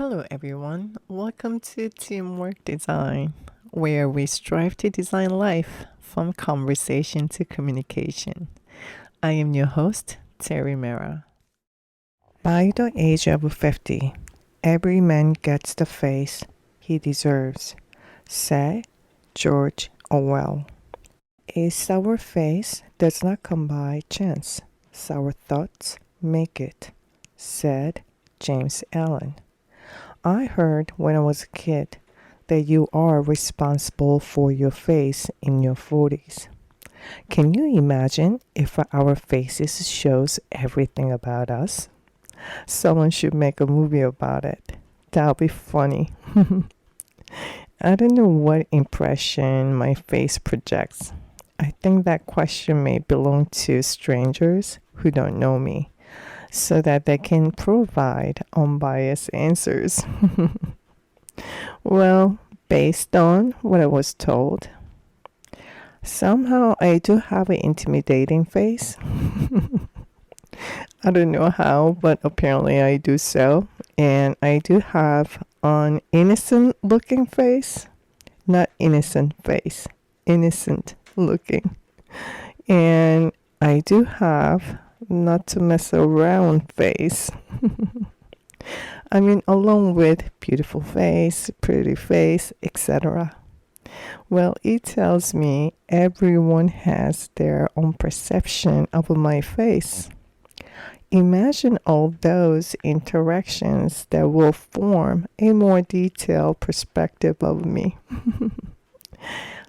Hello, everyone. Welcome to Teamwork Design, where we strive to design life from conversation to communication. I am your host, Terry Mera. By the age of 50, every man gets the face he deserves, said George Orwell. A sour face does not come by chance. Sour thoughts make it, said James Allen. I heard when I was a kid that you are responsible for your face in your 40s. Can you imagine if our faces shows everything about us? Someone should make a movie about it. That'll be funny. I don't know what impression my face projects. I think that question may belong to strangers who don't know me, so that they can provide unbiased answers. Well, based on what I was told, somehow I do have an intimidating face. I don't know how, but apparently I do so. And I do have an innocent looking face. Not innocent face, innocent looking. And I do have not to mess around face. I mean, along with beautiful face, pretty face, etc. Well, it tells me everyone has their own perception of my face. Imagine all those interactions that will form a more detailed perspective of me.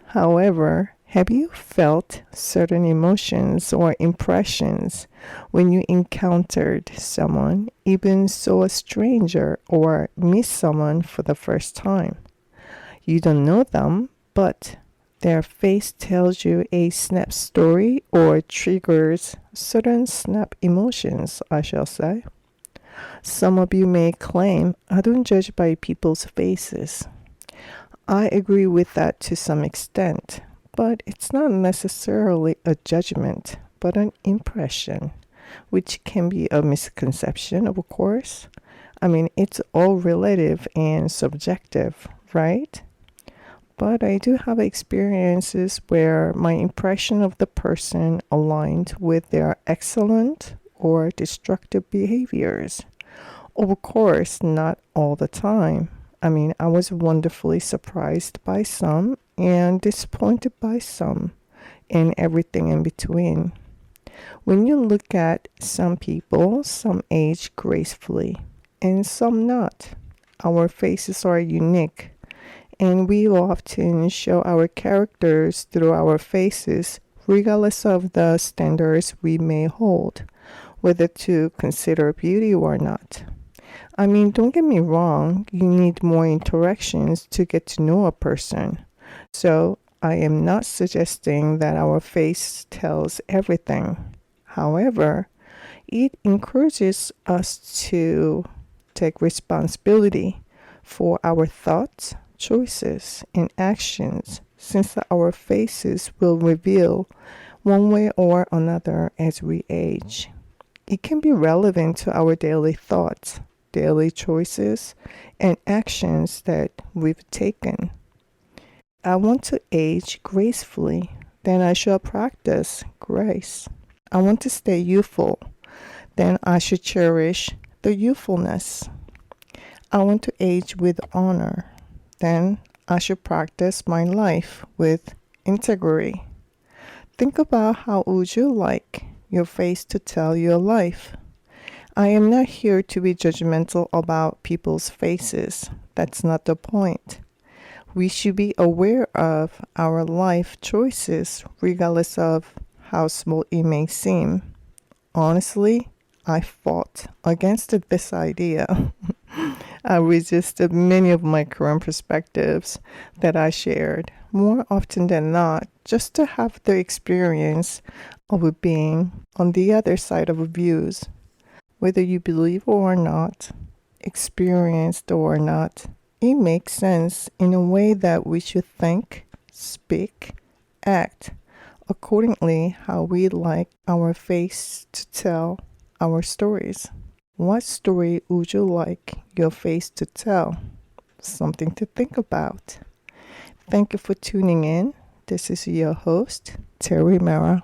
However, have you felt certain emotions or impressions when you encountered someone, even saw a stranger or meet someone for the first time? You don't know them, but their face tells you a snap story or triggers certain snap emotions, I shall say. Some of you may claim, I don't judge by people's faces. I agree with that to some extent, but it's not necessarily a judgment, but an impression, which can be a misconception, of course. I mean, it's all relative and subjective, right? But I do have experiences where my impression of the person aligned with their excellent or destructive behaviors. Of course, not all the time. I mean, I was wonderfully surprised by some and disappointed by some, and everything in between. When you look at some people, some age gracefully and some not. Our faces are unique, and we often show our characters through our faces, regardless of the standards we may hold, whether to consider beauty or not. I mean, don't get me wrong, you need more interactions to get to know a person. So, I am not suggesting that our face tells everything. However, it encourages us to take responsibility for our thoughts, choices, and actions, since our faces will reveal one way or another as we age. It can be relevant to our daily thoughts, daily choices, and actions that we've taken. I want to age gracefully, then I shall practice grace. I want to stay youthful, then I should cherish the youthfulness. I want to age with honor, then I should practice my life with integrity. Think about how would you like your face to tell your life. I am not here to be judgmental about people's faces. That's not the point. We should be aware of our life choices, regardless of how small it may seem. Honestly, I fought against this idea. I resisted many of my current perspectives that I shared, more often than not, just to have the experience of being on the other side of views. Whether you believe or not, experienced or not, it makes sense in a way that we should think, speak, act accordingly how we like our face to tell our stories. What story would you like your face to tell? Something to think about. Thank you for tuning in. This is your host, Terry Mara.